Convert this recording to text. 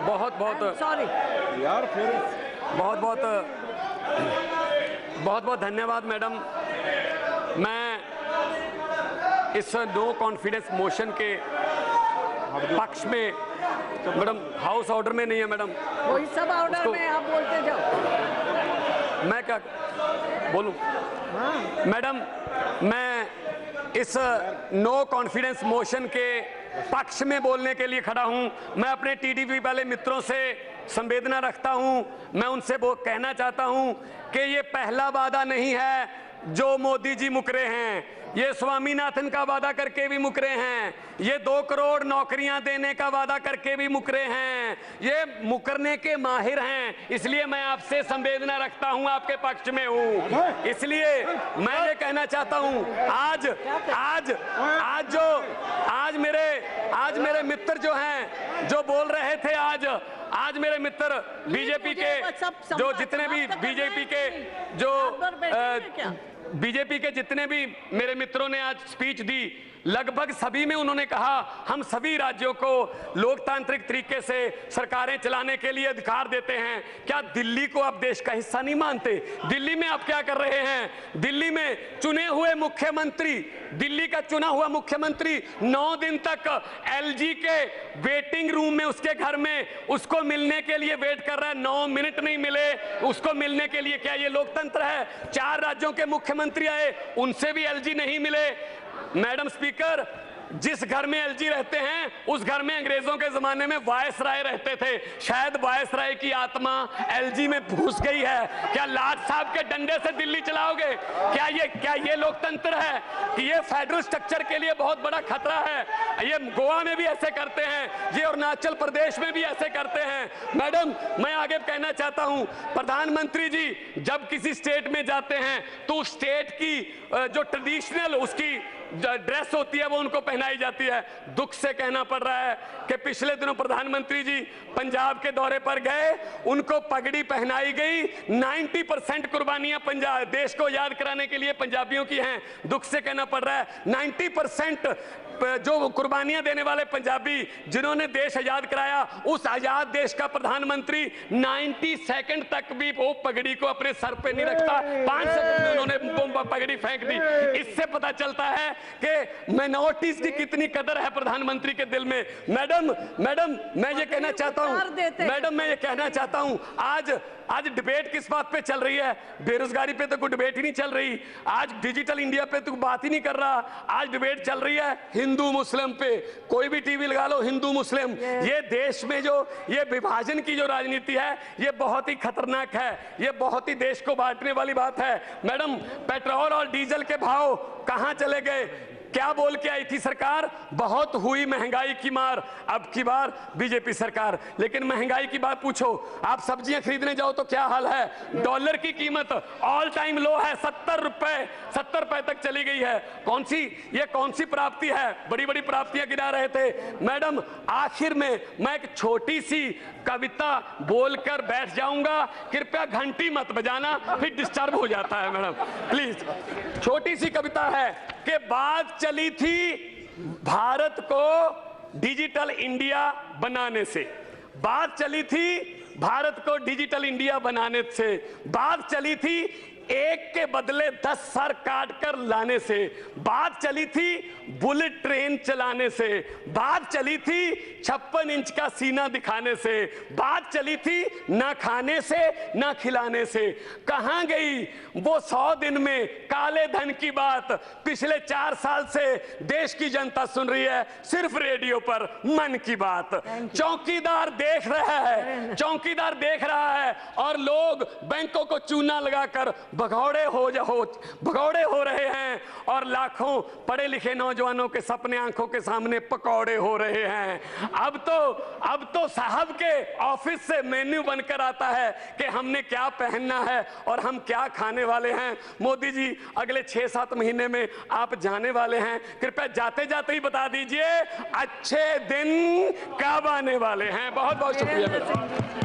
बहुत बहुत सॉरी यार, फिर बहुत बहुत बहुत बहुत धन्यवाद मैडम। मैं इस नो कॉन्फिडेंस मोशन के पक्ष में, मैडम हाउस ऑर्डर में नहीं है मैडम, वही सब ऑर्डर में आप बोलते जाओ। मैं क्या बोलूं मैडम? मैं इस नो कॉन्फिडेंस मोशन के पक्ष में बोलने के लिए खड़ा हूं। मैं अपने टीडीपी वाले मित्रों से संवेदना रखता हूं। मैं उनसे वो कहना चाहता हूं कि ये पहला वादा नहीं है जो मोदी जी मुकरे हैं, ये स्वामीनाथन का वादा करके भी मुकरे हैं, ये 2 करोड़ नौकरियां देने का वादा करके भी मुकरे हैं, ये मुकरने के माहिर हैं। इसलिए मैं आपसे संवेदना रखता हूं, आपके पक्ष में हूं। इसलिए मैं ये कहना चाहता हूं, आज मेरे मित्र जो हैं, जो बोल रहे थे, आज मेरे मित्र बीजेपी के जो जितने भी बीजेपी के जितने भी मेरे मित्रों ने आज स्पीच दी, लगभग सभी में उन्होंने कहा हम सभी राज्यों को लोकतांत्रिक तरीके से सरकारें चलाने के लिए अधिकार देते हैं। क्या दिल्ली को आप देश का हिस्सा नहीं मानते? दिल्ली में आप क्या कर रहे हैं? दिल्ली में चुने हुए मुख्यमंत्री, दिल्ली का चुना हुआ मुख्यमंत्री 9 दिन तक एलजी के वेटिंग रूम में, उसके घर में उसको मिलने के लिए वेट कर रहा है। 9 मिनट नहीं मिले उसको मिलने के लिए। क्या ये लोकतंत्र है? 4 राज्यों के मुख्यमंत्री आए, उनसे भी एलजी नहीं मिले। मैडम स्पीकर, जिस घर में एलजी रहते हैं उस घर में अंग्रेजों के जमाने में वायसराय रहते थे। शायद वायसराय की आत्मा एलजी में घुस गई है। क्या लाट साहब के डंडे से दिल्ली चलाओगे? क्या ये लोकतंत्र है? कि ये फेडरल स्ट्रक्चर के लिए बहुत बड़ा खतरा है। ये गोवा में भी ऐसे करते हैं, ये अरुणाचल प्रदेश में भी ऐसे करते हैं। मैडम, मैं आगे कहना चाहता हूं, प्रधानमंत्री जी जब किसी स्टेट में जाते हैं तो उस स्टेट की जो ट्रेडिशनल उसकी ड्रेस होती है वो उनको पहनाई जाती है। दुख से कहना पड़ रहा है कि पिछले दिनों प्रधानमंत्री जी पंजाब के दौरे पर गए, उनको पगड़ी पहनाई गई। 90% कुर्बानियां पंजाब देश को याद कराने के लिए पंजाबियों की हैं। दुख से कहना पड़ रहा है 90% जो कुर्बानियां देने वाले पंजाबी जिन्होंने देश आजाद कराया, उस आजाद देश का प्रधानमंत्री 90 सेकंड तक भी वो पगड़ी को अपने सर पे नहीं रखता। 5 सेकंड में उन्होंने पगड़ी फेंक दी। इससे पता चलता है कि माइनॉरिटीज की कितनी कदर है प्रधानमंत्री के दिल में। मैडम मैं ये कहना चाहता हूं, आज डिबेट किस बात पे चल रही है? बेरोजगारी पे तो कोई डिबेट ही नहीं चल रही। आज डिजिटल इंडिया पे तो बात ही नहीं कर रहा। आज डिबेट चल रही है हिंदू मुस्लिम पे। कोई भी टीवी लगा लो, हिंदू मुस्लिम। ये देश में जो ये विभाजन की जो राजनीति है, ये बहुत ही खतरनाक है। ये बहुत ही देश को बांटने वाली बात है। मैडम, पेट्रोल और डीजल के भाव कहां चले गए? क्या बोल के आई थी सरकार? बहुत हुई महंगाई की मार, अब की बार बीजेपी सरकार। लेकिन महंगाई की बात पूछो, आप सब्जियां खरीदने जाओ तो क्या हाल है? डॉलर की कीमत ऑल टाइम लो है, 70 रुपए तक चली गई है। ये कौन सी प्राप्ति है? बड़ी बड़ी प्राप्तियां गिना रहे थे। मैडम, आखिर में मैं एक छोटी सी कविता बोलकर बैठ जाऊंगा, कृपया घंटी मत बजाना, फिर डिस्टर्ब हो जाता है मैडम, प्लीज। छोटी सी कविता है कि बात चली थी भारत को डिजिटल इंडिया बनाने से, बात चली थी भारत को डिजिटल इंडिया बनाने से, बात चली थी एक के बदले 10 सर काट कर लाने से, बात चली थी बुलेट ट्रेन चलाने से, बात चली थी 56 इंच का सीना दिखाने से, बात चली थी ना खाने से ना खिलाने से। कहां गई वो 100 दिन में काले धन की बात? पिछले 4 साल से देश की जनता सुन रही है सिर्फ रेडियो पर मन की बात। चौकीदार देख रहा है और लोग बैंकों को चूना लगाकर भगौड़े हो रहे हैं और लाखों पढ़े लिखे नौजवानों के सपने आंखों के सामने पकौड़े हो रहे हैं। अब तो साहब के ऑफिस से मेन्यू बनकर आता है कि हमने क्या पहनना है और हम क्या खाने वाले हैं। मोदी जी, अगले 6-7 महीने में आप जाने वाले हैं, कृपया जाते जाते ही बता दीजिए अच्छे दिन कब आने वाले हैं। बहुत बहुत शुक्रिया।